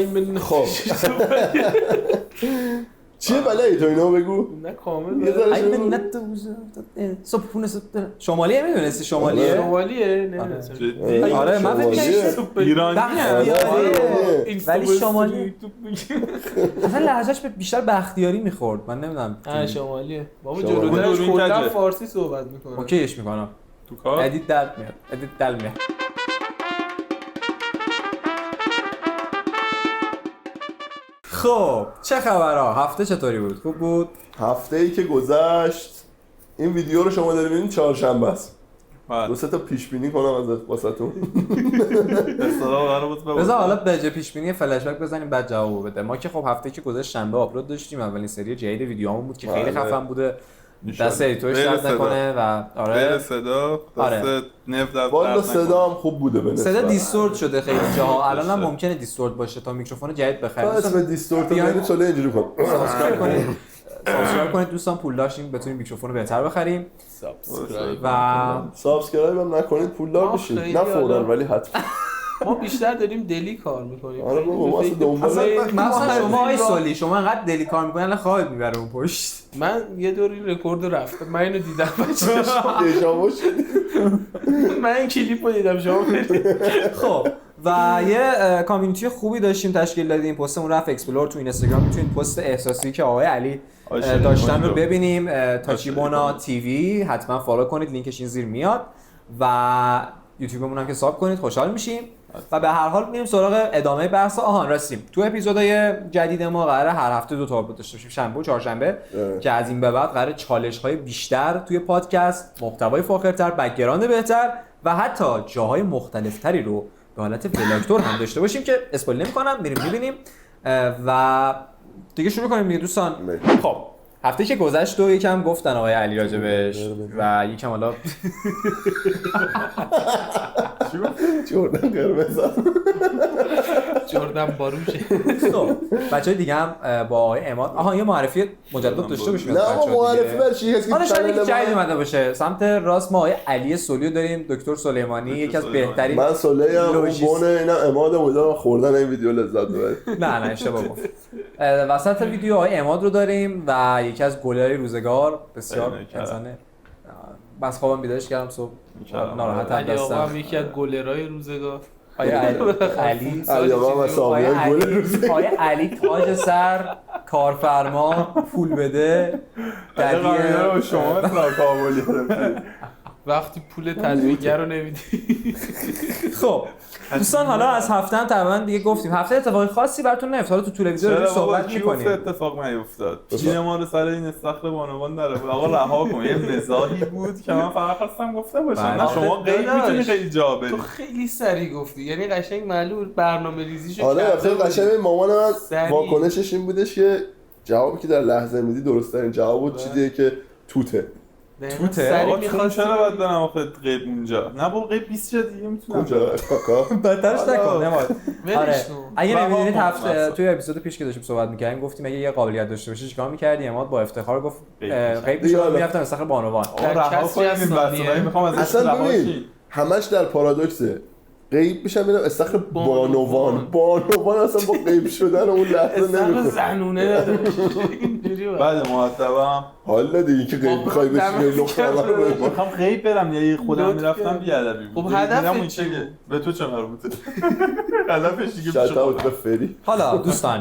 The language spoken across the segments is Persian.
من خب چیه بلایی تو اینو بگو؟ نه کامل یه ذره شروع کن. صبحونه شمالیه میدونستی شمالیه؟ شمالیه نمیدونستم آره من فکر کردم ایرانی ولی شمالی اصلا لهجهش بیشتر بختیاری میخورد من نمیدونم شمالیه بابا شمالی. جلوترش دوربین کلا کجه؟ فارسی صحبت میکنه اوکیش میکنم تو کار ادیت دل میاد خب چه خبرها هفته چطوری بود خوب بود هفته‌ای که گذشت این ویدیو رو شما دارید می‌بینید چهارشنبه است. دو سه تا پیش بینی کنم ازت واسهتون. اصلا قرار بود بذار حالا به جای پیش بینی فلش بک بزنیم بعد جواب بده. ما که خب هفته که گذشت شنبه آپلود داشتیم اولین سری جدید ویدیوهامون بود که خیلی بله. خفن بوده. دست ادیتورش درد نکنه و آره صدا دست نفت از والا صدا هم خوب بوده به نسبت. صدا دیستورت شده خیلی جاها الان هم ممکنه دیستورت باشه تا میکروفون جدید بخرید. اسم دیستورت رو برید سوله اینجوری کن. سابسکرایب کنید دوستان پول داشتیم بتونیم میکروفون رو بهتر بخریم و سابسکرایب هم نکنید پولدار بشید نه فوراً ولی حتما. ما بیشتر داریم دلی کار میکنیم آره بابا ما اصلا دنبال مثلا شما آی سالی شما انقدر دلی کار میکنین الان خوابت میبره اون پشت. من یه دور این رکورد رو رفتم من اینو دیدم دیجاوو شدی. من این کلیپ رو دیدم شما خب و یه کامیونیتی خوبی داشتیم تشکیل دادیم پستمون رفت اکسپلور تو اینستاگرام میتونید پست احساسی که آقای علی داشتن رو ببینیم تاچیبونا تیوی حتما فالو کنید لینکش این زیر میاد و یوتیوبمون هم که ساب کنید خوشحال میشیم و به هر حال میریم سراغ ادامه بحث. رسیم تو اپیزودهای جدید ما قراره هر هفته 2 تا آپلود داشته باشیم شنبه و چهارشنبه که از این به بعد قراره چالش‌های بیشتر توی پادکست محتوای فاخرتر بک‌گراند بهتر و حتی جاهای مختلف‌تری رو به حالت ولاگتور هم داشته باشیم که اسپویل نمی‌کنم میریم می‌بینیم و دیگه شروع کنیم دیگه دوستان. خب هفته که گذشت و یکم گفتن آقای علی راجبش و یکم حالا جردن قرمز جردن باروشه. خب بچه‌های دیگه هم با آقای عماد یه معرفی مجدد داشته باشیم. نه ما معرفی برشی کسی که شاید جدید اومده باشه. سمت راست ما آقای علی سولیو داریم دکتر سلیمانی یکی از بهترین من سولی ام بونه اینا عماد امیدوارم خوردن این ویدیو لذت ببرید. نه اشتباه گفت. وسط ویدیو آقای عماد رو داریم و یکی از گلرهای روزگار بسیار انسان بس خوابم بیدارش کردم صبح ناراحتم دستم. علی یکی از گلرهای روزگار آیا علی آیا علی تاج سر کارفرما پول بده دقیقاً شما کابلی وقتی پول تدوینگر رو نمیدی. خب دوستان حالا از هفته هم تقریبا دیگه گفتیم هفته اتفاقی خاصی براتون نیفتاد تو طول ویدیو رو صحبت می‌کنیم. اتفاق نیفتاد چین ما رو سر این استخر بانوان داره بود آقا رها کن یه مزاحی بود که من فقط خواستم گفته باشم. نه شما غیب میتونی خیلی جا بری. تو خیلی سریع گفتی یعنی قشنگ معلوم برنامه‌ریزیشو آره خیلی قشنگ مامان من واکنشش این بودش که جوابی که در لحظه میدی درست ترین جواب بود چیزیه که توته آقا چون چرا باید برم آخه غیب اونجا نه بول غیب 20 جا دیگه میتونم کجا کاکا بدترش نکن نماد. آره اگه نمیدونید هفته توی اپیزود پیش که داشتیم صحبت می‌کردیم گفتیم اگه یه قابلیت داشته باشی چیکار می‌کردی اماد با افتخار گفت غیب می‌شد می‌رفتم استخر بانوان. رها کنیم این بحثا می‌خوام ازش اصلا ببین همش در پارادوکسه غیب میشم میرم استخر بانوان اصلا با غیب شدن اون لحظه نمی‌خواد زنونه اینجوری بعد مؤدبم حالا دیگه که غیب می‌خوای بشی نقطه می‌خوام غیب برم یا خودم می‌رفتم بی‌ادبی بود. خب هدف این چه به تو چه مربوطه؟ هدفش دیگه شتاوت به فری. حالا دوستان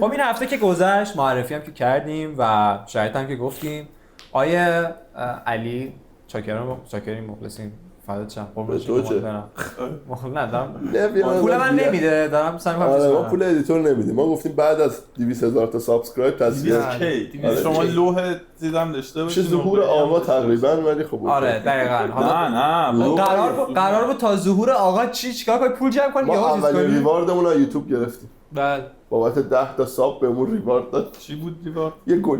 خب این هفته که گذشت معرفی هم که کردیم و شاید هم که گفتیم آیه علی چاکریم مخلصیم فدات شم قربونش برم. نه دارم پول من نمیده دارم سعی می‌کنم ما پول ادیتور نمیدیم ما گفتیم بعد از 200,000 تا سابسکرایب تصویر شما لوح دیدم داشته باشید ظهور آقا تقریبا ولی خب آره دقیقاً نه قرار بود تا ظهور آقا چیکار کنیم پول جمع کنیم ما اولین ریواردمون رو یوتیوب گرفتیم بله بابت 10 تا ساب بهمون ریوارد داد. چی بود ریوارد؟ یه گل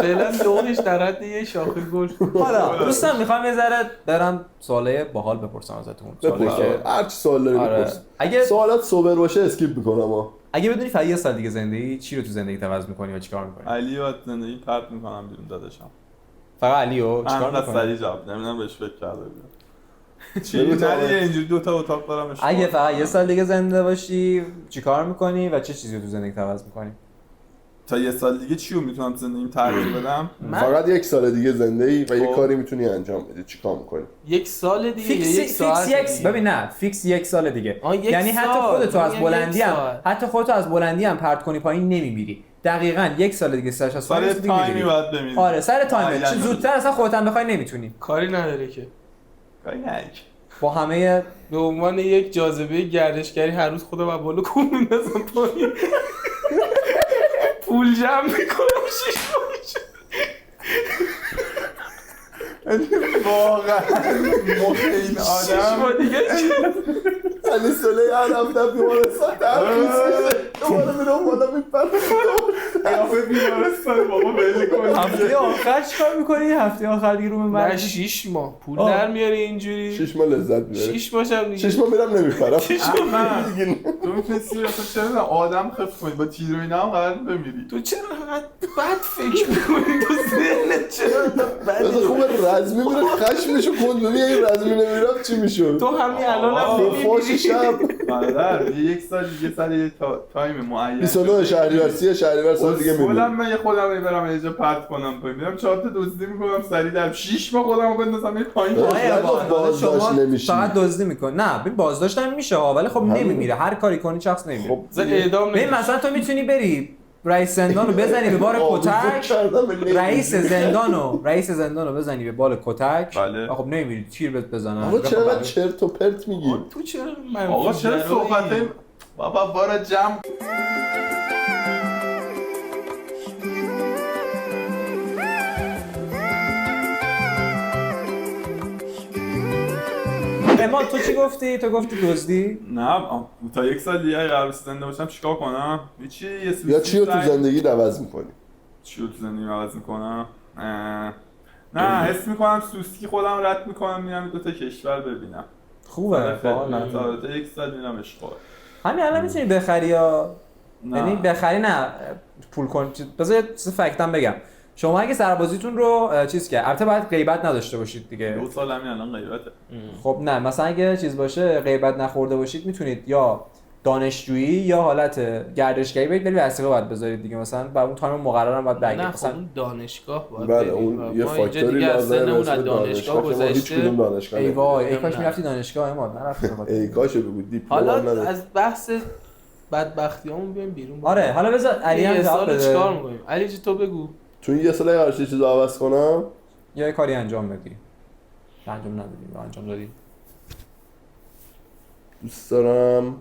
فعلا لونش در حد یه شاخه گل. حالا دوستان میخوام یه ذره برم سوالای باحال بپرسم ازتون. سوالی که هر چی سوال داری بپرس. اگه سوالات سوبر باشه اسکیپ میکنم. اگه بدونی فقط یه سال دیگه زندگی چی رو تو زندگی عوض میکنی و چیکار میکنی؟ علی و زندگی پرت میکنم بیرون داداشم. فقط علیو چیکار میکنی؟ میکنی؟ سریع جواب نمیدونم بهش فکر کرده بودم. چی نه اینجوری 2 تا اتاق دارم. اگه فقط یه سال دیگه زنده باشی چیکار میکنی و چه چیزی رو تو زندگی عوض میکنی؟ تا یه سال دیگه چی رو میتونم زندگیم تغییر بدم؟ فقط 1 سال دیگه زنده ای و یه کاری میتونی انجام بدی، چیکار میکنی؟ 1 سال دیگه فیکس یک ساعت دیگه. ببین نه فیکس 1 سال دیگه. یک یعنی سال. حتی خودتو از یعنی بلندی یک هم ساعت. حتی خودتو از بلندی هم پرت کنی پایین نمیمیری. دقیقاً 1 سال دیگه سرش از سر تایمی باید بمیری. آره سر تایمه. چه زودتر اصلا خودت هم بخوای نمیتونی. کاری نداره که کاری نداره. با همه به عنوان یک جاذبه گردشگری هر روز خودم از بالا کوم میندازم پایین. پول جمع میکنم 6 ماه. واقعا مخ این 6 آدم ماه دیگه علی سله هر هفته بیمارستان دوباره میرم بالا میپرم قیافه بیمارستان بابا بله کنی. هفته آخر چیکار می‌کنی؟ هفته آخر دیگه رو نه من 6 ماه پول در میاری اینجوری. 6 ماه لذت میبری. 6 ماهشم دیگه 6 ماه میرم نمیپرم. احمد تو میتونستی اصلا چرا آدم خف کنی با تیر و اینا هم قرار بمیری. تو چرا بد فکر میکنی؟ تو ذهنت چرا مثلا بد؟ خوب رزمی میره خشمشو کند ببین اگه رزمی نمیرفت چی میشد؟ تو همین الان هم فوفاش شب برادر یک سال دیگه سر یه تایم معین 29 شهریور 30 شهریور سال دیگه خودم میبینم. من یه خودم برم یه جا پرت کنم پایین میرم 4 تا دزدی میکنم سری در 6 ماه خودمو بندازم یه پایین. بازداشت نمیشی. فقط دزدی میکنه. نه ببین بازداشت هم میشه ولی خب نمیمیره. هر کاری کنی شخص نمیمیره. خب اعدام ببین مثلا تو میتونی بری رئیس زندان رو بزنی به بار کتک. رئیس زندان رو بزنی به بال کتک. بله. خب نمیمیری تیر بهت بزنن. آقا چرا چرت و پرت میگی؟ تو چرا آقا چرا صحبت بابا بارا جمع اما تو چی گفتی؟ تو گفتی دزدی؟ نه تا 1 سال دیگه قرار زنده باشم چیکار کنم؟ هیچی یه سوسی یا چی رو تو زندگی عوض میکنی؟ چی رو تو زندگی عوض میکنم؟ نه حس میکنم سوسکی خودم رد میکنم میرم 2 تا کشور ببینم. خوبه. تا 1 سال میرم اشغال. همین الان میتونی بخری یا یعنی نه بخری نه پول کن. بذار یه چیز فکتم بگم. شما اگه سربازیتون رو چیز کرد البته باید غیبت نداشته باشید دیگه. 2 سال همین الان غیبته. خب نه مثلا اگه چیز باشه غیبت نخورده باشید میتونید یا دانشجویی یا حالت گردشگری برید ولی وثیقه باید بذارید دیگه. مثلا با اون تایم مقرر هم باید نه برگردید. خب مثلا اون دانشگاه باید بله بریم. اون یه ما اینجا فاکتوری دیگه از لازمه سن اون به از دانشگاه که ما هیچ کدوم گذشته. دانشگاه ای وای ای نمی‌دونم. کاش میرفتی دانشگاه ما نرفتم. ای کاش بگو دیپلم حالا نداره. از بحث بدبختیامون بیایم بیرون. آره حالا بذار علی هم یه جواب سال بده. چیکار می‌کنیم؟ علی جی تو بگو. تو این یه سال قرار چه چیزو عوض کنم؟ یا یه کاری انجام بدی. انجام ندادی یا انجام دادی. دوست دارم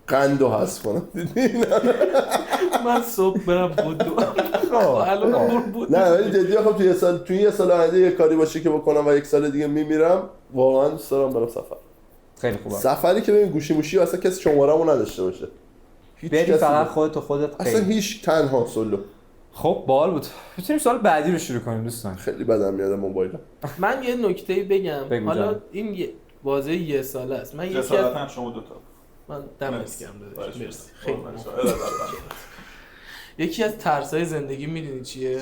قندو حذف کنم. من صبح برم بودو. الان بود. نه ولی جدی خب تو یه سال آینده یه کاری باشه که بکنم و 1 سال دیگه میمیرم واقعا دوست دارم برم سفر. خیلی خوبه. سفری که ببین گوشی موشی اصلا کسی شماره‌مو نداشته باشه. بری فقط خودت و خودت اصلا هیچ تنها سولو. خب باحال بود. میتونیم سوال بعدی رو شروع کنیم دوستان. خیلی بدم میاد موبایلم. من یه نکته‌ای بگم. بگو حالا جان. این بازه 1 ساله است. من یکی از جسارتا شما 2 تا. من دمت گرم داداش. مرسی. خیلی خیلی یکی از ترسای زندگی میدونی چیه؟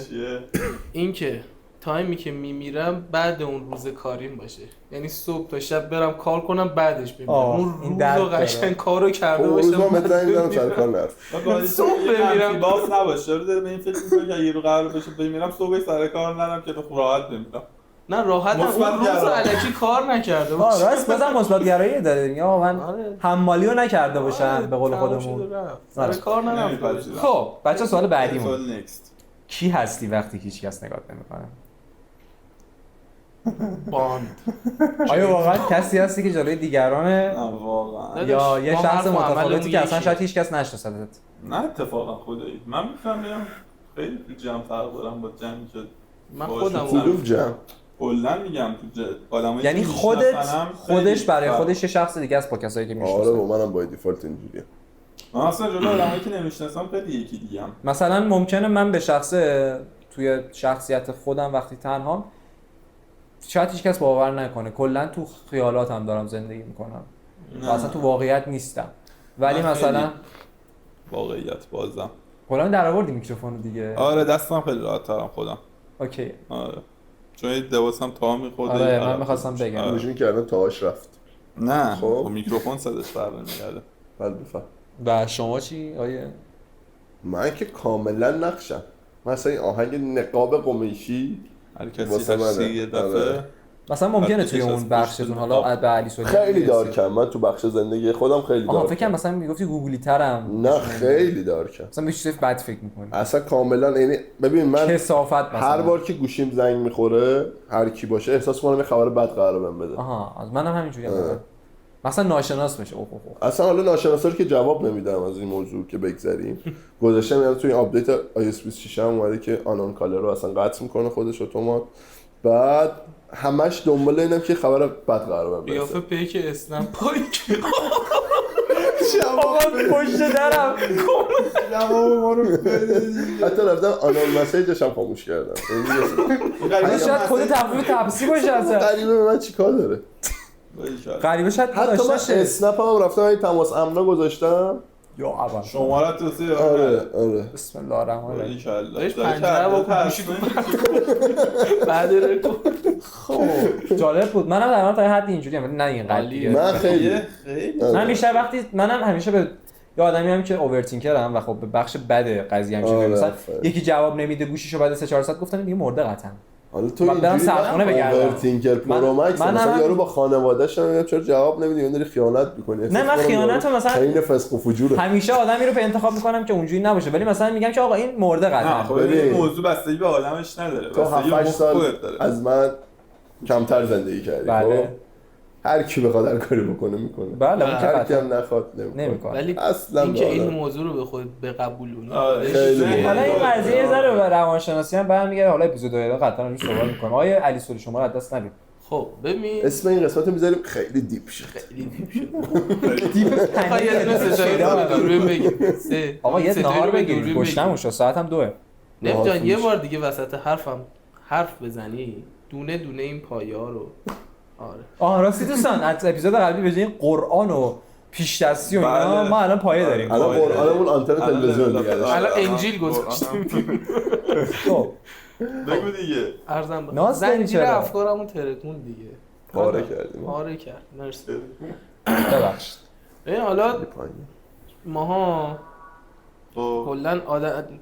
این که تایمی که میمیرم بعد اون روز کاریم باشه. یعنی صبح تا شب برم کار کنم بعدش بمیرم. اون این روز درد رو داره. قشنگ کارو کرده اون روز باشم. ما مثلا میذارم سر کار نرفت. صبح بمیرم. باز نباشه داره به این فکر می‌کنه که اگه رو قرار بشه بمیرم صبح سر کار نرم که تو راحت بمیرم. نه راحت هم مثبت اون روز گرا. الکی کار نکرده باشه. راست بازم مثبت گرایی داره دیگه. من آره. حمالی رو نکرده باشم آره، به قول تمام خودمون. شد و رفت. سر آره. کار نرفته باشه. نمی‌پذیرم. خب بچه سوال بعدیمون. سوال نکست. کی هستی وقتی هیچ کس نگات نمیکنه؟ باند. آیا واقعا کسی هستی که جلوی دیگرانه نه واقعا. یا یه ما شخص حرف و متفاوتی عملمون که اصلا یکیه. شاید هیچ کس نشناسدت؟ نه اتفاقا خدایی من میفهمم خیلی تو جمع فرق دارم با جمعی که من باشه. خودم کدوم جمع؟ کلا میگم تو آدمایی یعنی که خودش میشناسنم برای خودش یه شخص دیگه است با کسایی که آره میشناسه. با منم با دیفالت اینجوریه. من اصلا جلو آدمایی که نمیشناسم خیلی یکی دیگه‌ام. مثلا ممکنه من به شخصه توی شخصیت خودم وقتی تنهام شاید هیچ کس باور نکنه کلا تو خیالاتم دارم زندگی میکنم و اصلا تو واقعیت نیستم ولی من مثلا خیلی واقعیت بازم. کلا در آوردی میکروفون دیگه. آره دستم خیلی راحت ترم خودم. اوکی. آره چون این لباس هم تا میخورد. آره من می‌خواستم بگم گوشین کردن تاهاش رفت. نه خب با میکروفون صداش فرق نمی‌کرده. بله بفهم. و شما چی آیه؟ من که کاملا نقشم. مثلا این آهنگ نقاب قمیشی هر کسی هستی یه دفعه مثلا ممکنه توی اون بخشتون حالا به علی سولی خیلی دارکم. من تو بخش زندگی خودم خیلی دارکم. فکر کنم مثلا میگفتی گوگلی ترم. نه خیلی دارکم. مثلا به چیز بد فکر می‌کنی. اصلا کاملا یعنی ببین من کثافت مثلا هر بار که گوشیم زنگ میخوره هر کی باشه احساس کنم یه خبر بد قراره بهم بده. از منم همینجوریه. مثلا ناشناس بشه. اصلا حالا ناشناسا رو که جواب نمیدم از این موضوع که بگذریم. گذاشتم یعنی توی آپدیت iOS 26 هم اومده که آنون کالر رو اصلا قطع میکنه خودش اتومات. بعد همش دنبال اینم که خبر بد قراره بهم برسه. قیافه پیک اسنپ پایک. آقا پشت درم جواب ما رو حتی رفتم آنون مسیجش هم خاموش کردم. این شاید خود تفریح تپسی باشه اصلا. غریبه به من چیکار داره؟ غریبه شاید حتی داشته من باشه. اسنپ هم رفتم این تماس امنا گذاشتم. یا اول شمارت توصیه آره. بسم الله الرحمن الرحیم. ان شاء الله داشت پنجره با گوشی بعد رکورد. خب جالب بود. منم در واقع تا حد اینجوری ام نه این قضیه. من خیلی من بیشتر وقتی منم همیشه به یه آدمی هم که اوورتینکرم و خب به بخش بد قضیه همیشه مثلا یکی جواب نمیده گوشیشو بعد 3-4 ساعت گفتم دیگه مرده قطعا. حالا تو من برم سرخونه بگردم. اوورتینکر پرو مکس مثلا یارو با خانواده‌اش هم چرا جواب نمیدی؟ اون داری خیانت می‌کنی. نه من خیانت مثلا این فسق و فجوره. همیشه آدمی رو به انتخاب میکنم که اونجوری نباشه ولی مثلا میگم که آقا این مرده قطعا. خب این موضوع بستگی به آدمش نداره. تو 7-8 سال از من کمتر زندگی کردی. بله. هر کی بخواد هر کاری بکنه میکنه. بله اون که هر کی هم نخواد نمیکنه. ولی اصلا اینکه این موضوع رو به خود بقبولونی. حالا این قضیه یه ذره به روانشناسی هم برمیگره. حالا اپیزود دوئل قطعا روش صحبت می‌کنیم. آقای علی سولی شما رو از دست ندید. خب ببین اسم این قسمت رو میذاریم خیلی دیپ شد. خیلی دیپ شد. دیپ یه دونه ستاره دوربین بگیم. آقا یه نهار بگیرید. گشتمون شد. ساعت هم 2. نف جان یه بار دیگه وسط حرف بزنی دونه دونه این پایا رو. آره راستی دوستان از اپیزود قبلی به جای قرآن و پیش دستی و اینا ما الان پایه داریم. الان قرآنمون آنتن تلویزیون دیگه. الان انجیل گذاشتیم. خب بگو دیگه. ارزم زنجیر افکارمون ترکون دیگه. پاره کردیم. پاره کرد. مرسی. ببخشید. حالا ماها کلا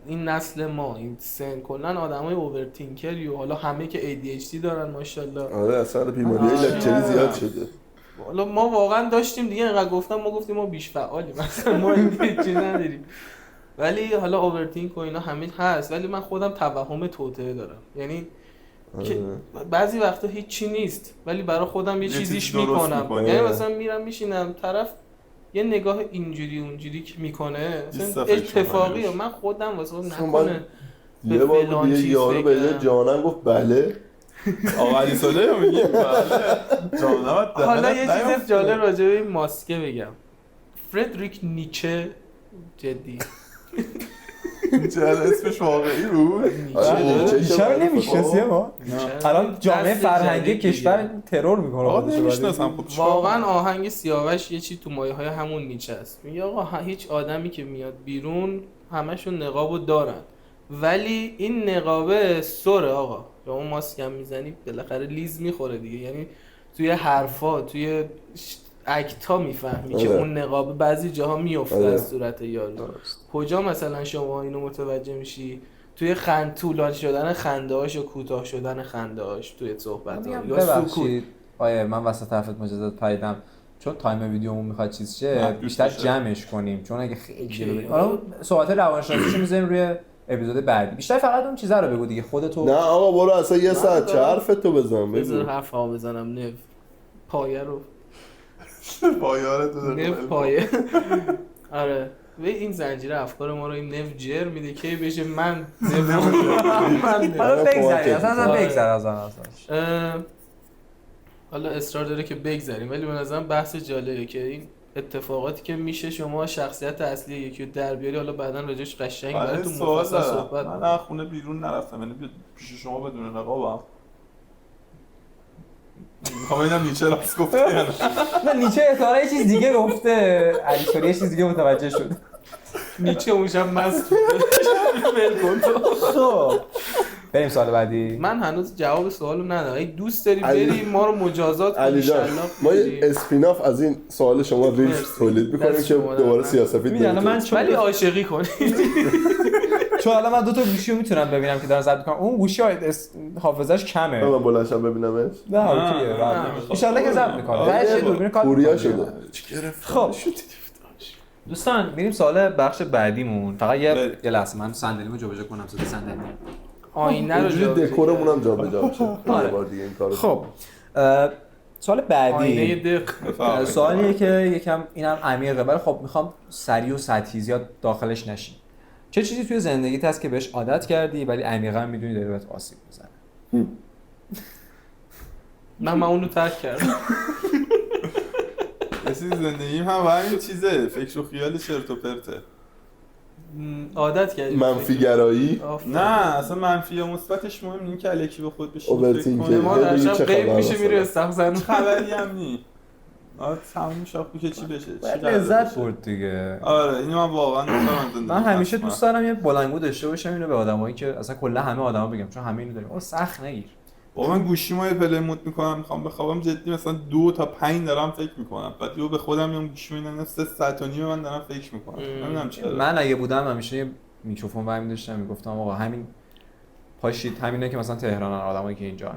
این نسل ما این سن کلا آدمای اوورتینکری و حالا همه که ADHD دارن ماشاءالله. آره اصلا بیماری لکچری زیاد شده. حالا ما واقعا داشتیم دیگه اینقدر ما گفتیم ما بیش فعالیم مثلا ما چیزی نداریم. ولی حالا اوورتینک و اینا همین هست ولی من خودم توهم توطئه دارم. یعنی که بعضی وقتا هیچی نیست ولی برای خودم یه چیزیش میکنم. یعنی مثلا میرم میشینم طرف یه نگاه اینجوری اونجوری که میکنه مثلا اتفاقیه من خودم واسه نکنه. یه بار یه یارو به جانم گفت بله. آقا علی سوله میگه بله جانم. حالا یه چیز جالب راجع به این ماسکه بگم. فردریک نیچه جدی چرا اسمش واقعی بود؟ نیچه رو نمیشناسی ما؟ الان جامعه فرهنگی کشور ترور میکنه. آقا نمیشناسم. واقعا آهنگ سیاوش یه چی تو مایه های همون نیچه است. میگه آقا هیچ آدمی که میاد بیرون همشون نقابو دارن ولی این نقابه سره آقا. یا اون ماسک هم میزنی بالاخره لیز میخوره دیگه. یعنی توی حرفا توی اکتا میفهمی که اون نقاب بعضی جاها میفته از صورت یارو. کجا مثلا شما اینو متوجه میشی؟ توی طولانی شدن خنده‌هاش یا کوتاه شدن خنده‌هاش توی صحبت یا سکوت. آیه من وسط حرفت مجازات پریدم چون تایم ویدیومون میخواد چیز شه بیشتر جمعش کنیم چون اگه خیلی حالا صحبت روانشناسیشو میذاریم روی اپیزود بعدی. بیشتر فقط اون چیزا رو بگو دیگه خودتو. نه آقا برو اصلا یه ساعت چه حرفتو بزن. بذار حرفا بزنم. نف پایه رو پایارتو نف پایه. آره و این زنجیره افکار ما رو این نف جر میده که بشه من حالا بگذاری اصلا بگذار از آن حالا اصرار داره که بگذاریم ولی به نظرم بحث جالبه که این اتفاقاتی که میشه شما شخصیت اصلی یکی رو در بیاری. حالا بعداً راجعش قشنگ براتون مفصل صحبت. من از خونه بیرون نرفتم یعنی پیش شما بدون نقابم. میخوام ببینم نیچه راست گفته یا نه. نیچه احتمالاً یه چیز دیگه گفته. علی سولی یه چیز دیگه متوجه شد. نیچه اون شب مست بود. خب بریم سال بعدی. من هنوز جواب سوالو ندارم. اگه دوست داری علی- بریم ما رو مجازات کنی علی جان ما یه اسپیناف از این سوال شما ریل مرسی. تولید می‌کنیم دست که شما دوباره در سیاه‌سفید می‌دونم من نمی‌کنیم. چون ولی عاشقی کنی. چون الان من دو تا گوشی رو میتونم ببینم که دارن ضبط می‌کنن. اون گوشی حافظش کمه. من بلندشم ببینمش. نه اوکیه. ان شاءالله که ضبط می‌کنه. بعدش دوربین کار پوریا می‌کنه. شده. خب دوستان میریم سوال بخش بعدیمون. فقط یه لحظه من صندلیمو جابجا کنم صدا صندلی. آینه رو اینجوری جابجا دکورمون هم جابجا بشه. آره. یه بار دیگه این کارو. خب سوال آینه بعدی دق. سوالیه که یکم اینم عمیقه ولی خب میخوام سریع و سطحی زیاد داخلش نشیم. چه چیزی توی زندگیت هست که بهش عادت کردی ولی عمیقا میدونی داره بهت آسیب میزنه؟ من اونو ترک کردم. یه چیز زندگیم هم همین چیزه، فکر و خیال چرت و پرته. عادت کردی منفی گرایی. نه اصلا منفی یا مثبتش مهم نیست که الکی به خود بشینی فکر اوورتینکینگ. کنی. ما در شب چه غیب خبر میشه میره مثلا؟ استخزن. خبری هم نی. تموم شاخ که چی بشه، چی باید قراره لذت بشه. برد دیگه. آره اینو من واقعا دوست دارم زندگی من همیشه کنم. دوست دارم یه بلنگو داشته باشم اینو به آدمایی که اصلا کلا همه آدما بگم چون همه اینو داریم. او سخت نگیر. بابا من گوشیمو یه پلی مود میکنم میخوام بخوابم جدی مثلا 2 تا 5 دارم فکر میکنم بعد یهو به خودم میام گوشیمو میبینم 3 ساعت و نیم من دارم فکر میکنم نمیدونم چرا. من اگه بودم همیشه یه میکروفون برمی داشتم میگفتم آقا همین پاشید همینه که مثلا تهرانن آدمایی که اینجا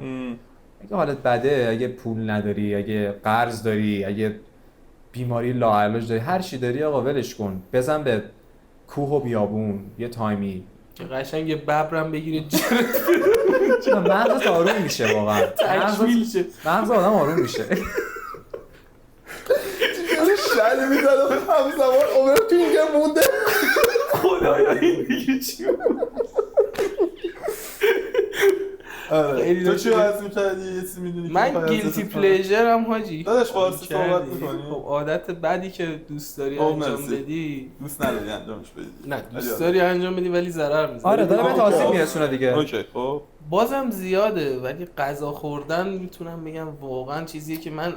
اگه حالت بده، اگه پول نداری، اگه قرض داری، اگه بیماری لاعلاج داری، هر چی داری آقا ولش کن، بزن به کوه و بیابون یه تایمی که قشنگ یه ببرم بگیره چون مغزت آروم میشه واقعا. تکمیل شه. مغز آدم آروم میشه. شلی میزنم همزمان اوورتینکینگ مونده. خدایا این دیگه چی بود؟ آره تو چی واسه می‌کردی یه چیزی میدونی من گیلتی پلیژر هم حاجی داداش فارسی کردی. صحبت می‌کنی؟ خب عادت بعدی که دوست داری خب، انجام مرسی. بدی دوست نداری انجامش بدی نه دوست داری انجام بدی ولی ضرر میزنی. آره داره به اوکی. آسیب میرسونه دیگه. اوکی خب بازم زیاده ولی غذا خوردن میتونم بگم واقعا چیزیه که من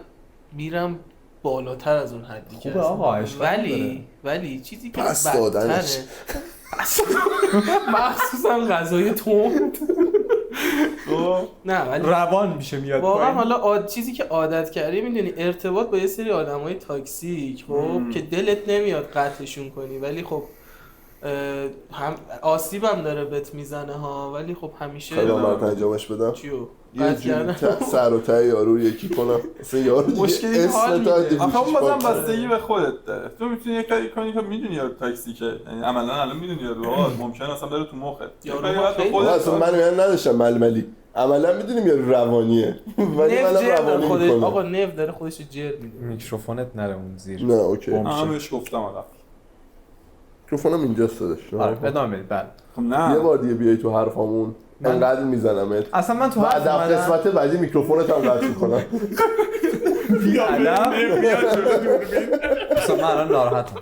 میرم بالاتر از اون حدی که خوبه آقا، اشکال ولی چیزی که پس دادنش. مخصوصا غذای تند نه ولی روان میشه میاد واقعا حالا چیزی که عادت کردی میدونی ارتباط با یه سری آدمای تاکسیک خب که دلت نمیاد قطعشون کنی ولی خب هم آسیبم داره بهت میزنه ها ولی خب همیشه خیلی برات انجامش بدم. چیو یه قطع جوری کردن سر و ته یارو یکی کنم اصلا یارو مشکلی که حال اسم تا میده. آخه اون بازم بستگی به خودت داره تو میتونی یه کاری کنی که میدونی یارو تاکسیکه یعنی عملا الان میدونی یارو ممکنه اصلا بره تو مخت یه یارو کاری باید به خیلی- من خودت اصلا من نداشتم ململی عملا میدونیم یارو روانیه ولی نف منم جر داره روانی خودش میکنم. آقا نف داره خودش جر میده میکروفونت نره اون زیر. نه اوکی بم. همش گفتم آقا میکروفونم اینجاست داداش. آره ادامه بدید بعد. خب یه نه بار دیگه بیای تو حرفامون انقدر میزنمت اصلا من تو بعد حرف اومدم قسمت بعدی میکروفونت هم قطع میکنم. ادب اصلا من الان ناراحتم.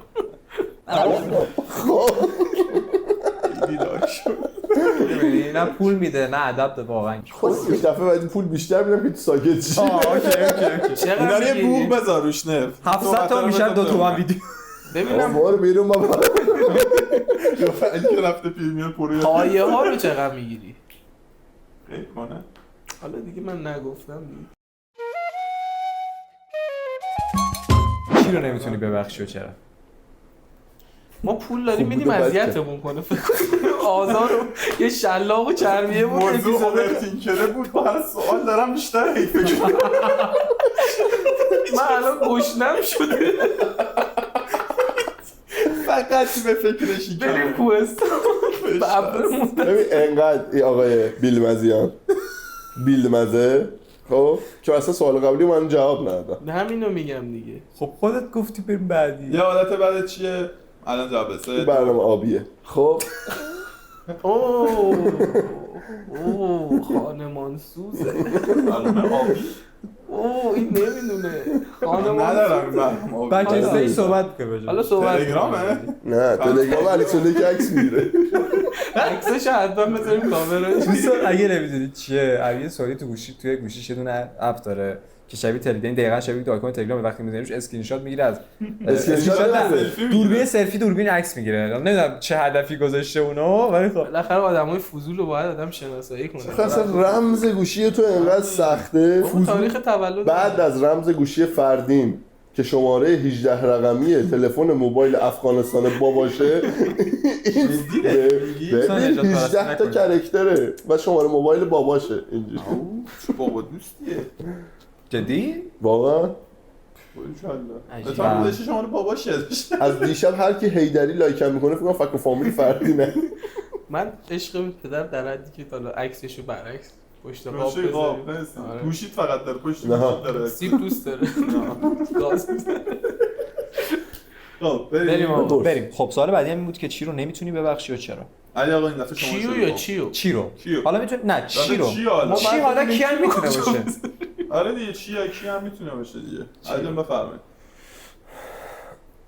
می‌بینی؟ نه پول میده نه ادب ده واقعا. خود یک دفعه بعدی پول بیشتر میدم که تو ساکت شی. اوکی. چقدر اینا یه می‌گیری؟ بوق بذار روش نه 700 تا میشن 2 تومن ویدیو. ببینم بابا بیرون بابا. یا فعلی که رفته پریمیر پرو پایه ها رو چقدر میگیری خیلی کنه حالا دیگه من نگفتم دیگه. چی رو نمیتونی ببخشی و چرا؟ ما پول داریم خوب میدیم بوده اذیتمون کنه فکر کنم آزار رو یه شلاق و چربیه بود موضوع اپیزود اوورتینکره بود با هر سوال دارم بیشتر حیفه شد من الان گشنم شده فقط به فکرشی بریم کوهستان ببرمون ببین انقدر این آقای بیلمزیان بیلمزه خب که اصلا سوال قبلی من جواب ندادم. همینو میگم دیگه. خب خودت گفتی بریم بعدی. یه حالت بعد چیه؟ الان جواب این بسه برنامه آبیه. خب اوه خانمان سوزه برنامه آبی اوه این نمیدونه خانمان ندارم این سوزه. برنامه آبی بچه حالا- سه صحبت کنه حالا صحبت تلگرامه؟ نه تلگرام علی سونه که عکس میگیره. عکسش حتما بذاریم کامراش. دوستان اگه نمیدونید چیه علی سوالی تو گوشی توی گوشیش یه دونه اپ داره که شبیه تلگرام دقیقاً شبیه دایکون تلگرام وقتی می‌ذاری روش اسکرین شات میگیره از دوربین سلفی دوربین عکس میگیره. نمیدونم چه هدفی گذاشته اونو ولی خب بالاخره آدمای فضول رو باید آدم شناسایی کنه. اصلا رمز گوشی تو انقدر سخته. تاریخ تولد بعد از رمز گوشی فردین که شماره 18 رقمی تلفن موبایل افغانستان باشه این ببین 18 تا کرکتره و شماره موبایل باباشه اینجوری. بابا دوستیه جدی؟ واقعا؟ بهتر بودشه شماره باباشه. از دیشب هر کی هیدری لایکم میکنه فکر کنم فک و فامیل فردینه. من عشق پدر در حدی که تا عکسشو برعکس پشت قاب بذاریم. گوشیت فقط داره پشت گوشیت داره. سیب دوست داره. گاز میزنه. خب بریم. خب سوال بعدی هم این بود که چی رو نمیتونی ببخشی و چرا؟ علی آقا این دفعه شما چیو یا چیو؟ چی رو؟ حالا میتونی نه چی رو؟ چی حالا کی هم میتونه باشه؟ آره دیگه چی یا کی هم میتونه باشه دیگه. علی بفرمایید.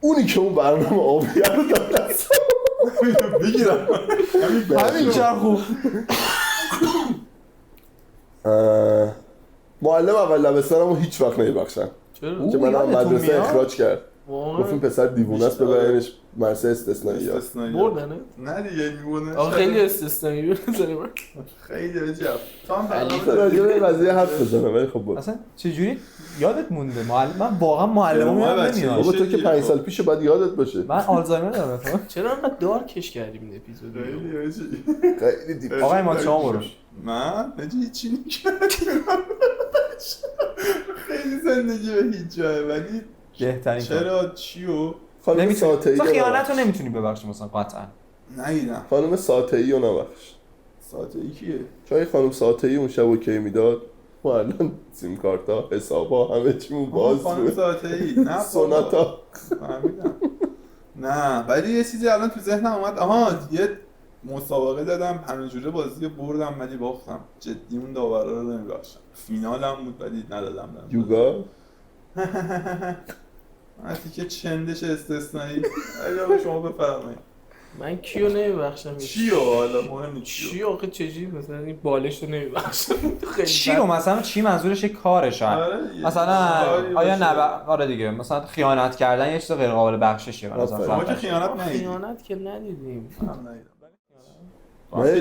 اونی که اون برنامه آبیه رو داره بگیرم همین چرخو معلم اول لبستانمو هیچ وقت نمیبخشن چرا؟ که منم مدرسه اخراج کرد. گفتیم پسر دیوونه است ببرینش مرسه استثنایی ها بردنه؟ نه دیگه میمونه آقا خیلی استثنایی بزنیم خیلی عجب تا راجع به قضیه حرف بزنم ولی خب اصلا چجوری یادت مونده من واقعا معلمم نمیاد. بابا تو که 5 سال پیش بعد یادت باشه. من آلزایمر دارم. چرا انقدر دارکش کردیم این اپیزودو؟ خیلی دیپ. آقا ما شما برو. من نجی چی نکردم. خیلی زندگی به هیچ جای ولی بهترین چرا چیو خانم ساطعی تو خیانت رو نمیتونی ببخشی مثلا قطعا. نیدم خانم ساطعی رو نبخش. ساطعی کیه؟ چون خانم ساطعی اون شب اوکی میداد ما الان سیم کارتا حسابا همه چیمون باز خانم بود. ساطعی نه سوناتا فهمیدم. نه ولی یه چیزی الان تو ذهنم اومد. آها یه مسابقه دادم همینجوره بازی رو بردم ولی باختم. جدی اون داورا رو نمیبخشم. فینالم بود ولی ندادم. یوگا وقتی که چندش استثنایی. اگه شما بفرمایید. من کیو نمیبخشم. چیو حالا مهم نیست چی آخه چجوری مثلا این بالش رو نمیبخشم. چی رو مثلا چی منظورش کاره شاید. مثلا آیا آره دیگه مثلا خیانت کردن یه چیز غیر قابل بخششه به نظر ما که خیانت ندیدیم. خیانت که ندیدیم. من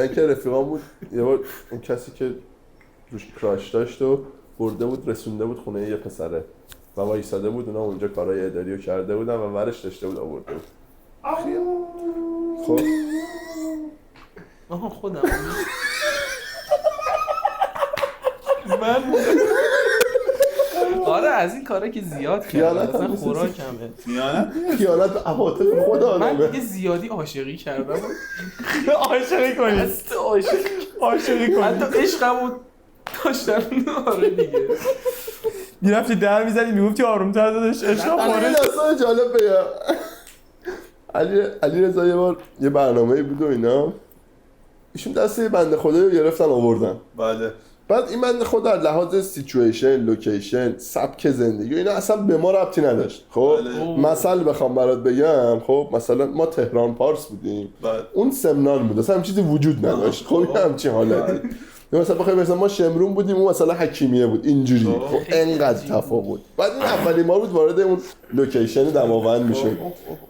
یکی رفیقام بود یه بار اون کسی که روش کراش داشت و برده بود رسونده بود خونه یه پسره و وایساده بود اونا اونجا کارهای اداری رو کرده بودن و ورش داشته بود آورده بود. خب آها خودم من آره از این کارا که زیاد کردم مثلا خوراکمه خیانت به عواطف خود آدمه. من دیگه زیادی عاشقی کردم. عاشقی کنی عاشقی کنی حتی عشقمو داشتم. آره دیگه میرفتی در میزنی میگفتی آروم‌تر داداش عشقم خورش. داستان جالب بگم علی رضا یه بار یه برنامه‌ای بود و اینا ایشون دست یه بنده خدایی رو گرفتن آوردن. بله. بعد این بنده خدا از لحاظ سیچویشن، لوکیشن، سبک زندگی و اینا اصلا به ما ربطی نداشت. خب مثلا بخوام برات بگم خب مثلا ما تهران پارس بودیم. اون سمنان بود. اصلا هم چیزی وجود نداشت. خب همچین حالتی. مثلا بخوای مثلا ما شمرون بودیم اون مثلا حکیمیه بود اینجوری. خب انقدر تفاوت. بعد این اولی ما بود وارد اون لوکیشن دماوند میشد.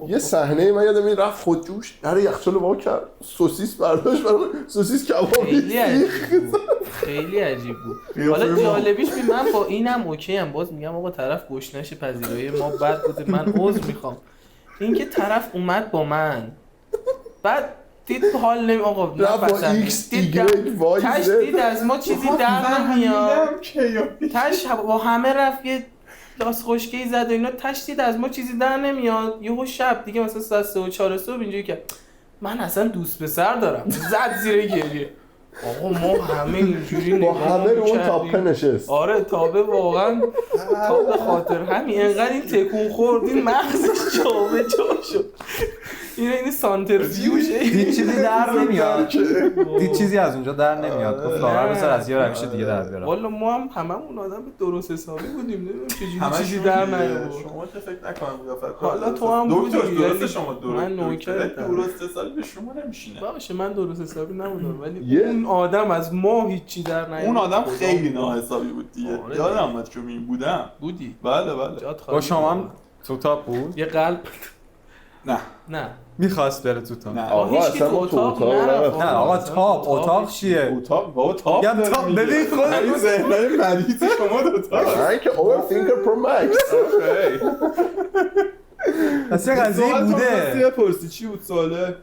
یه صحنه من یادم این رفت خودجوش در یخچال وا کرد سوسیس برداشت برای سوسیس کبابی. خیلی عجیب بود. حالا جالبیش من با اینم اوکی ام باز میگم آقا طرف گشنش پذیرایی ما بد بوده من عذر میخوام. اینکه طرف اومد با من بعد دید حال نمی آقا تش دید از ما چیزی در نمیاد. تش با همه رفت یه لاس خشکی زد و اینا تش دید از ما چیزی در نمیاد. یهو شب دیگه مثلا ساعت 3 و 4 صبح اینجوری که من اصلا دوست پسر دارم زد زیر گریه. آقا ما همه اینجوری با همه رو اون تاپه نشست. آره تابه واقعا تابه خاطر همین انقدر این تکون خوردین مغزش جابه جا شد. این سانترفیوژه. دید چیزی در نمیاد. دید چیزی از اونجا در نمیاد. گفت لاغر بسر از یه روش دیگه در بیارم. والا ما هم هممون آدم درست حسابی بودیم، نمیدونم چجوری چیزی همشون در دیگه. نیاورد. شما که فکر نکنم قیافت حالا تو هم دکتر بودی، درست ولی شما من نوکرتم. درست حسابی به شما نمیشینه. باشه من درست حسابی نبودم ولی یه- اون آدم از ما هیچی در نیاورد. اون آدم خدا خیلی خدا. ناحسابی بود دیگه. آره یادم اومد که این بودم. بودی. بله بله. جات خالی. با شما هم تو تاپ بود؟ یه قلب نه نه. میخواست بره تو تاپ. نه آقا هیچکی اصلا تو ما تو اتاق اتاق نرفت. نرفتیم. نه آقا اصلا تاپ تو اتاق اتاق چیه؟ اتاق بابا تاپ میگم داره تاپ، میگه. ببین خودت. این ذهنای مریض شما دوتا. من که overthinker pro max. اصلا قضیه بوده. پرسی چی بود سواله؟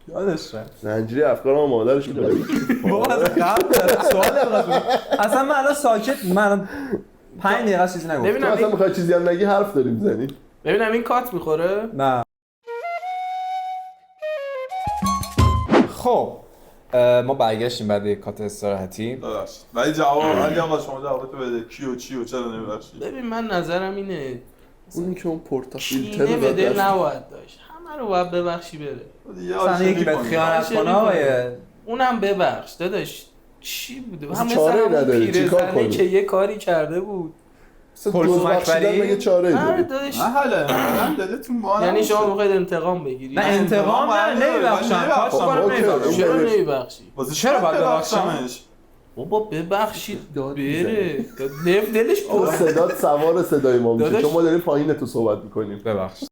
یادش رفت. زنجیری افکارم مادرش بود. بابا از قبل سوال اصلا من الان ساکت، من الان 5 دقیقه چیزی نگفتم. تو ببینم اصلا میخوای چیزی هم نگی حرف داریم زنی. ببینم این کات میخوره. نه. خب ما برگشتیم بعد یک کات استراحتی. ببخشید. ولی جواب علی آقا شما جوابتو بده. کیو چی و چرا نمیبخشید؟ ببین من نظرم اینه اونی که اون پورتافیلتر کینه به دل دست نباید داشت، همه رو باید ببخشی بره. مثلا یکی بهت خیانت کنه آقای اونم ببخش داداش. چی بوده؟ اصلا همه چاره‌ای همون نداری، چیکار پیرزنه کنی؟ که یه کاری کرده بود. کلثوم بخشیدن اکبری؟ مگه چاره ای آره داری؟ داداش. نه حالا من دلتون با یعنی شما میخواید انتقام بگیری؟ نه انتقام نه نمیبخشم. کاش خب، کنم اوکی. نمیبخشم. چرا نمیبخشی؟ چرا باید ببخشمش؟ بابا ببخشید داد بره. دلش تو پر. صدات سوار صدای ما میشه داداش. چون ما داریم پایین تو صحبت میکنیم. ببخش.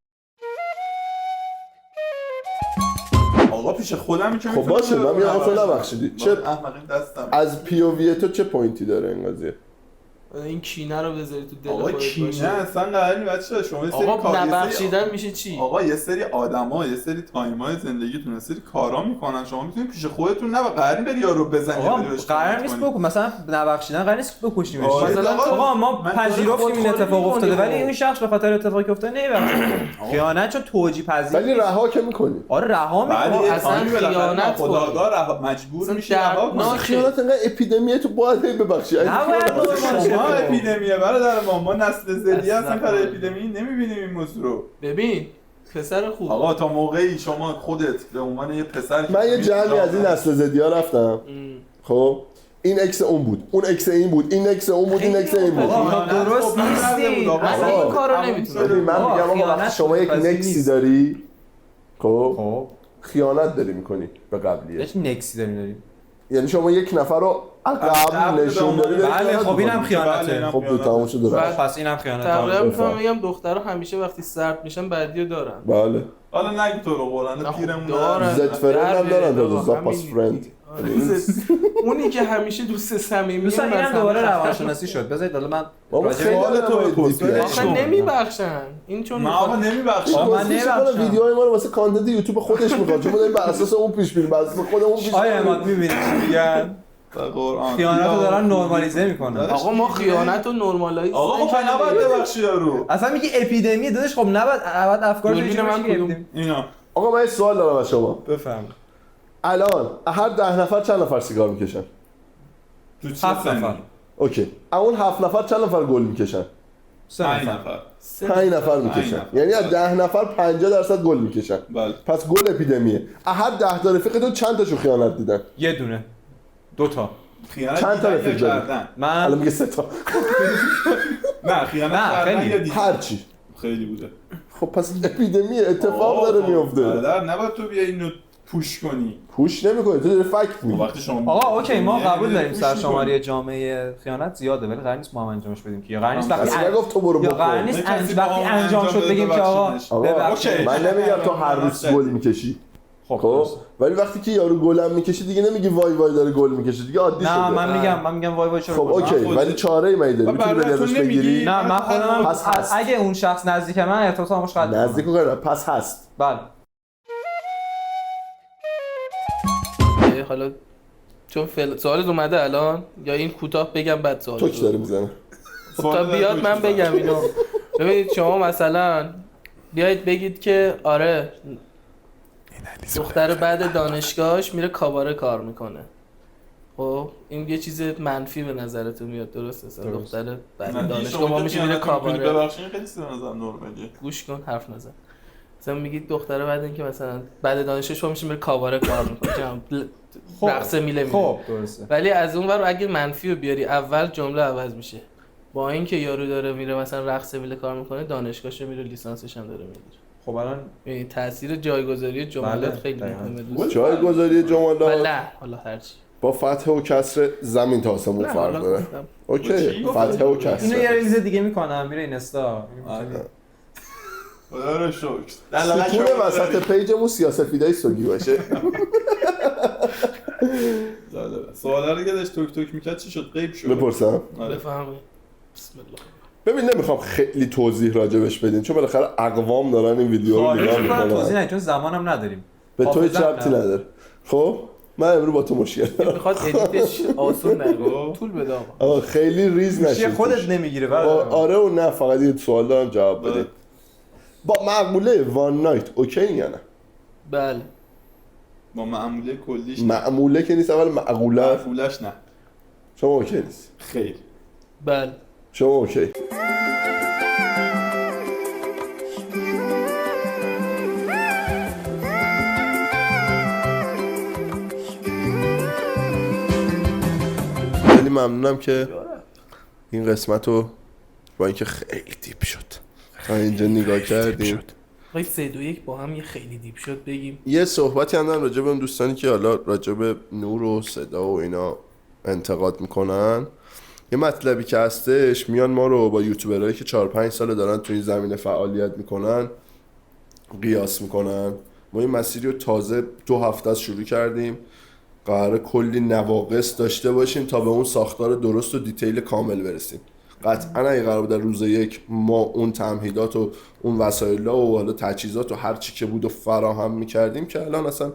آقا پیش خودم که خب باشه من میگم تو نبخشیدی. چه احمقین دستم. از پی او وی تو چه پوینتی داره این قضیه؟ این کینه رو بذاری تو دل آقا خودت کینه باشه. اصلا قرار نی بچه‌ها شما یه سری آقا کار- یه سری- نبخشیدن میشه چی؟ آقا یه سری آدما یه سری تایمای زندگیتون یه سری کارا میکنن شما میتونید پیش خودتون نه قرار نی بری یارو بزنی آقا بری بهش قرار کمک نیست کنی. بکن مثلا نبخشیدن قرار نیست بکشیمش. آره، مثلا آقا ما من پذیرفتیم این خودخوری اتفاق افتاده می‌کنی ولی خب. این شخص به خاطر اتفاقی که افتاده نمیبخشه. خیانت چون توجیه پذیر ولی رها که میکنی. آره رها ولی میکنه. یه اصلا تایمی بالاخره خیانت خداگاه مجبور اصلا میشی رها کنی. دردناکه. خیانت انقدر اپیدمیه تو باید هی ببخشی. اگه نباید خیانت- ببخشی. شما اپیدمیه برادر ما نسل زدی اصلا هستن کار کامل. اپیدمی نمیبینیم این موضوع رو. ببین پسر خوب. آقا تا موقعی شما خودت به عنوان یه پسر من یه جمعی از این نسل زدی ها رفتم. خب این اکس اون بود، اون اکس این بود، این اکس اون بود، این اکس این بود. آقا درست نیستی. اصلا آقا، این کارو ببین نمیتونه. من آقا، میگم آقا خیانت وقتی شما یک پذیر نکسی نیست. داری خب خب خیانت داری میکنی به قبلیه. چه نکسی داریم. یعنی شما یک نفر رو عقب نشون داری بهش بله خیانت خب اینم می‌کنی. خیانته. خب دو تموم شد درست. پس اینم خیانت. تقریبا بفهم. میتونم بگم دخترها همیشه وقتی سرد میشن بعدیو دارن. بله حالا نگی تو رو قرآن نه، خب پیرمون دارن. زد فرند هم دارن آقا، داده زاپاس همین فرند. دیگه. آره. اونی که همیشه دوست صمیمیه دوستان اینم مثلا دوباره روانشناسی شد. بذارید حالا من بابا راجع خیلی به- سوال تو بپرس. آخه نمیبخشن این چون من آقا نمیبخشم. آقا، من واسه نمی‌بخشم. ویدیوهای ما رو واسه کانتنت یوتیوب خودش میخواد چون ما داریم بر اساس اون پیش میریم بر اساس خودمون پیش آیا میریم. اماد میبینید چی میگن؟ قرآن خیانت رو دارن نورمالیزه میکنن. آقا ما خیانت و نرمالایز آقا خب نباید ببخشی یارو. اصلا میگه اپیدمی داداش خب نباید افکار دوربین چجوری من میشه کدوم؟ گرفتیم. اینا آقا من یه سوال دارم از شما. بفهم. الان هر 10 نفر چند نفر سیگار میکشن؟ تو چه 7 سنی؟ نفر. اوکی. اون 7 نفر چند نفر گل میکشن؟ 3 5 نفر. نفر. 5 نفر میکشن. نفر. یعنی از 10 نفر 50% گل میکشن. بله. پس گل اپیدمیه. از هر 10 تا رفیقتون چند تاشون خیانت دیدن؟ یه دونه. 2 تا. خیانت چند تا دیدن یا رفیق داری؟ کردن؟ الان من میگه 3 تا. نه خیانت نه، کردن خیلی. یا دیدن؟ هر چی. خیلی بوده. خب پس اپیدمیه اتفاق داره میفته. برادر نباید تو بیای اینو پوش کنی. پوش نمیکنی تو داری فکت خب میگی. وقتی شما آقا اوکی ما یعنی قبول داریم پوش سرشماری می‌کنی. جامعه خیانت زیاده ولی قرار نیست ما هم انجامش بدیم که یا قرار نیست وقتی اصلا نگفت تو برو یا قرار بکن. نیست کسی وقتی با ما انجام انجام شد بده بگیم که آقا ببخشیدش. آقا ببخشید. اوکی. من نمیگم تو هر روز گل میکشی. خب خب درست. ولی وقتی که یارو گلم میکشه دیگه نمیگی وای وای داره گل میکشه دیگه عادی شده. نه من میگم وای وای چرا خب گل؟ اوکی من خودم- ولی چاره ای داری من میتونی برای تو ازش نمیگی. بگیری. نه من خودم پس هست. اگه اون شخص نزدیک من ارتباطمش قطع نزدیک می‌کنم. کردم پس هست. بله حالا چون سوالت اومده الان یا این کوتاه بگم بعد سوال تو کی داره میزنه؟ خب تا بیاد من بگم اینو. ببینید شما مثلا بیایید بگید که آره دختر بعد دانشگاهش میره کاباره کار میکنه. خب این یه چیز منفی به نظرتون میاد درسته؟ دختر بعد دانشگاه ما میشه میره کاباره. ببخشید خیلی سر نظر نورمالیه. گوش کن حرف نزن. مثلا میگید دختره بعد اینکه مثلا بعد دانشگاه شما میشین بره کاواره کار میکنه رقص میله خب درسته. ولی از اون ور اگه منفی رو بیاری اول جمله عوض میشه. با اینکه یارو داره میره مثلا رقص میله کار میکنه دانشگاهشو میره لیسانسش هم داره میگیره. خب الان یعنی تاثیر جایگذاری جملات خیلی مهمه. جایگذاری جملات بله حالا هرچی با فتح و کسر زمین تا آسمون فرق داره. اوکی فتح و کسر اینو یه ریز دیگه میکنم میره اینستا. خدا رو شکر. ستون وسط پیجمون سیاست‌فیدای سوگی باشه. سوالا رو که داشت توک توک میکرد چی شد؟ غیب شد. بپرسم بفهمید. بسم الله. ببین نمیخوام خیلی توضیح راجبش بدین چون بالاخره اقوام دارن این ویدیو رو نگاه توضیح میکنن. نه چون زمانم نداریم. به تو هیچ ربطی نداره. خب من امروز با تو مشکل دارم. میخواد ادیتش آسون نگو طول بده آقا. خیلی ریز نشه. خودت نمیگیره بعد. آره و نه فقط یه سوال دارم جواب بدید. با معموله وان نایت اوکی یا نه؟ بله. با معموله کلیش معموله که نیست اول معقوله. معقولش نه. شما اوکی نیست. خیر. بله. شما اوکی. خیلی ممنونم که این قسمت رو با اینکه خیلی دیپ شد تا اینجا نگاه کردیم. آقای 3 2 1 با هم یه خیلی دیپ شد بگیم. یه صحبتی هم دارم راجع به اون دوستانی که حالا راجع به نور و صدا و اینا انتقاد میکنن. یه مطلبی که هستش میان ما رو با یوتیوبرایی که 4-5 سال دارن تو این زمینه فعالیت میکنن قیاس میکنن. ما این مسیری رو تازه 2 هفته از شروع کردیم. قراره کلی نواقص داشته باشیم تا به اون ساختار درست و دیتیل کامل برسیم. قطعا اگه قرار بود در روز یک ما اون تمهیدات و اون وسایل و حالا تجهیزات و هر چی که بود و فراهم میکردیم که الان اصلا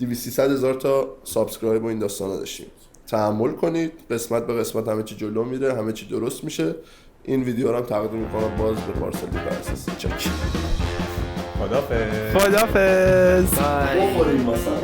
200-300 هزار تا سابسکرایب و این داستانا داشتیم. تحمل کنید، قسمت به قسمت همه چی جلو میره، همه چی درست میشه. این ویدیو رو هم تقدیم میکنم باز به پارسال برساس چک. خدافظ. خدافظ. بخوریم مثلا